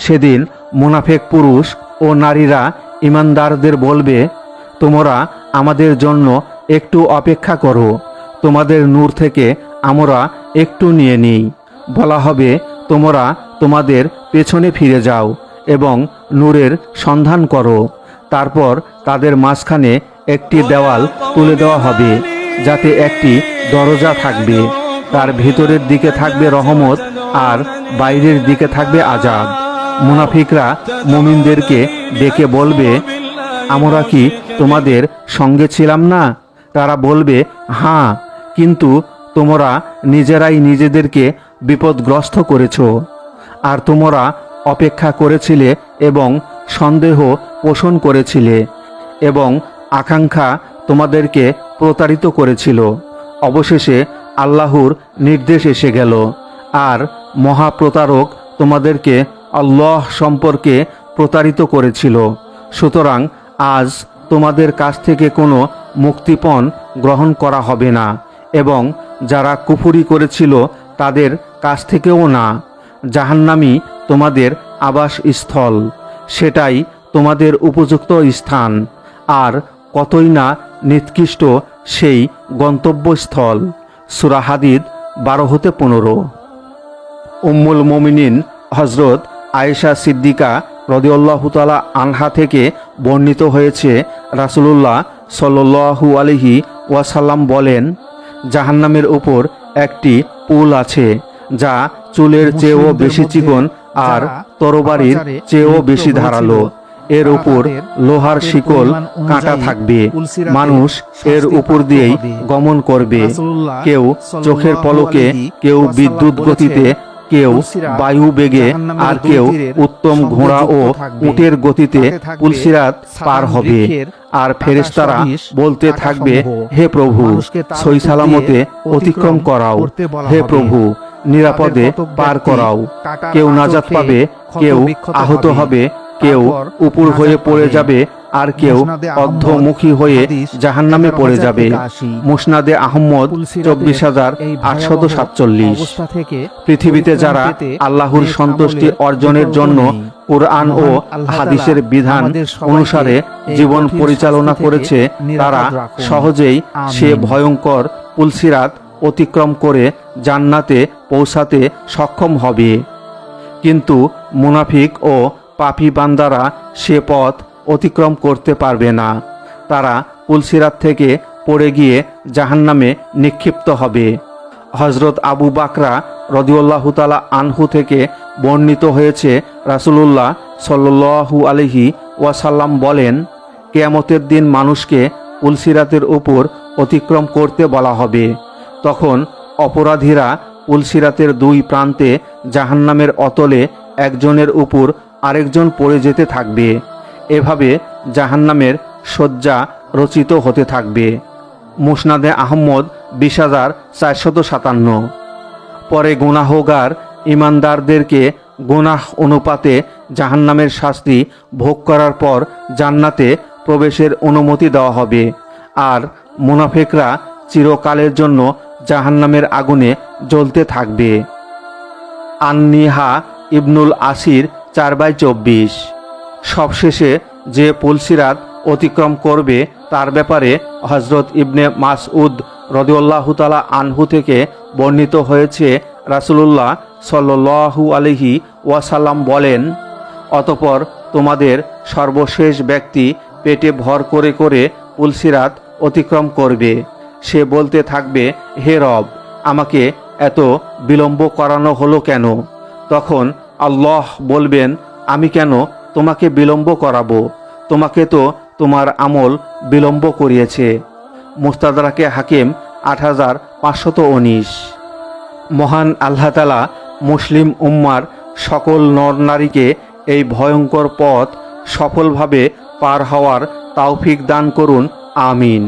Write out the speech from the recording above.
সেদিন মুনাফেক পুরুষ ও নারীরা ঈমানদারদের বলবে, তোমরা আমাদের জন্য একটু অপেক্ষা করো, তোমাদের নূর থেকে আমরা একটু নিয়ে নিই। বলা হবে, তোমরা তোমাদের পেছনে ফিরে যাও এবং নূরের সন্ধান করো। তারপর তাদের মাঝখানে একটি দেওয়াল তুলে দেওয়া হবে, যাতে একটি দরজা থাকবে। তার ভিতরের দিকে থাকবে রহমত আর বাইরের দিকে থাকবে আযাব। মুনাফিকরা মুমিনদেরকে ডেকে বলবে, আমরা কি তোমাদের সঙ্গে ছিলাম না? তারা বলবে, হ্যাঁ, কিন্তু তোমরা নিজেরাই নিজেদেরকে বিপদগ্রস্ত করেছ। আর তোমরা অপেক্ষা করেছিলে এবং সন্দেহ পোষণ করেছিলে এবং আকাঙ্ক্ষা তোমাদেরকে প্রতারিত করেছিল। অবশেষে আল্লাহর নির্দেশ এসে গেল, আর মহাপ্রতারক তোমাদেরকে আল্লাহ সম্পর্কে প্রতারিত করেছিল। সুতরাং আজ তোমাদের কাছ থেকে কোনো মুক্তিপণ গ্রহণ করা হবে না, এবং যারা কুফরি করেছিল তাদের কাছ থেকেও না। জাহান্নামী তোমাদের আবাসস্থল, সেটাই তোমাদের উপযুক্ত স্থান। আর কতই না নিকৃষ্ট সেই গন্তব্যস্থল। সূরা হাদীদ 12-15। উম্মুল মুমিনিন হযরত আয়েশা সিদ্দিকা রাদিয়াল্লাহু তাআলা আনহা থেকে বর্ণিত হয়েছে, রাসূলুল্লাহ সাল্লাল্লাহু আলাইহি ওয়াসাল্লাম বলেন, জাহান্নামের উপর একটি পুল আছে, যা চুলের চেয়েও বেশি চিকন আর তরবারির চেয়েও বেশি ধারালো। এর উপর লোহার শিকল কাঁটা থাকবে। মানুষ এর উপর দিয়েই গমন করবে, কেউ চোখের পলকে, কেউ বিদ্যুৎ গতিতে, কেউ বায়ু বেগে, আর কেউ উত্তম ঘোড়া ও উটের গতিতে পুলসিরাত পার হবে। আর ফেরেশতারা বলতে থাকবে, হে প্রভু, সই সালামতে অতিক্রম করাও, হে প্রভু, নিরাপদে পার করাও। কেউ নাজাত পাবে, কেউ আহত হবে, কেউ উপর হয়ে পড়ে যাবে, আর কেউ অর্ধমুখী হয়ে জাহান্নামে পড়ে যাবে। মুসনাদে আহমদ 24,847। পৃথিবীতে যারা আল্লাহর সন্তুষ্টি অর্জনের জন্য কুরআন ও হাদিসের বিধান অনুসারে জীবন পরিচালনা করেছে, তারা সহজেই সে ভয়ঙ্কর পুলসিরাত অতিক্রম করে জান্নাতে পৌঁছাতে সক্ষম হবে। কিন্তু মুনাফিক ও পাপী বান্দারা সে পথ অতিক্রম করতে পারবে না। তারা পুলসিরাত থেকে পড়ে গিয়ে জাহান্নামে নিক্ষিপ্ত হবে। হযরত আবু বাকরা রাদিয়াল্লাহু তাআলা আনহু থেকে বর্ণিত হয়েছে, রাসূলুল্লাহ সাল্লাল্লাহু আলাইহি ওয়াসাল্লাম বলেন, কিয়ামতের দিন মানুষকে পুলসিরাতের উপর অতিক্রম করতে বলা হবে। তখন অপরাধীরা পুলসিরাতের দুই প্রান্তে জাহান্নামের অতলে একজনের উপর আরেকজন পড়ে যেতে থাকবে। এভাবে জাহান্নামের শয্যা রচিত হতে থাকবে। মুসনাদে আহমদ 20,457। পরে গুনাহগার ঈমানদারদেরকে গুনাহ অনুপাতে জাহান্নামের শাস্তি ভোগ করার পর জান্নাতে প্রবেশের অনুমতি দেওয়া হবে। আর মুনাফিকরা চিরকালের জন্য জাহান্নামের আগুনে জ্বলতে থাকবে। আন-নিহা ইবনুল আসির 4/24। সবশেষে যে পুলসিরাত অতিক্রম করবে তার ব্যাপারে হযরত ইবনে মাসউদ রাদিয়াল্লাহু তাআলা আনহু থেকে বর্ণিত হয়েছে, রাসূলুল্লাহ সাল্লাল্লাহু আলাইহি ওয়াসাল্লাম বলেন, অতঃপর তোমাদের সর্বশেষ ব্যক্তি পেটে ভর করে করে পুলসিরাত অতিক্রম করবে। সে বলতে থাকবে, হে রব, আমাকে এত বিলম্ব করানো হলো কেন? তখন আল্লাহ বলবেন, আমি কেন তোমাকে বিলম্ব করাবো? তোমাকে তো তোমার আমল বিলম্ব করিয়েছে। মুস্তাদরাকে হাকিম 8519। মহান আল্লাহ তাআলা মুসলিম উম্মার সকল নর নারীকে এই ভয়ঙ্কর পথ সফলভাবে পার হওয়ার তৌফিক দান করুন। আমিন।